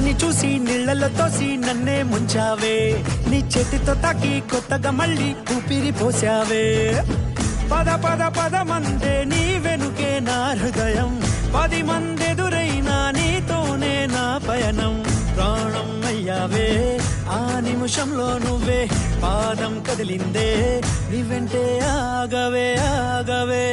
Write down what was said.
నువ్వుని చూసి నీళ్లలో తోసి నన్నే ముంచావే నీ చేతితో తాకి కొత్తగా మళ్ళీ ఊపిరి పోసావే పద పద పద మందే నీ వెనుకే నా హృదయం 10 మందెదురైనా నీతోనే నా పయనం ప్రాణం అయ్యావే ఆ నిమిషంలో నువ్వే పాదం కదిలిందే నీ వెంటే ఆగవే ఆగవే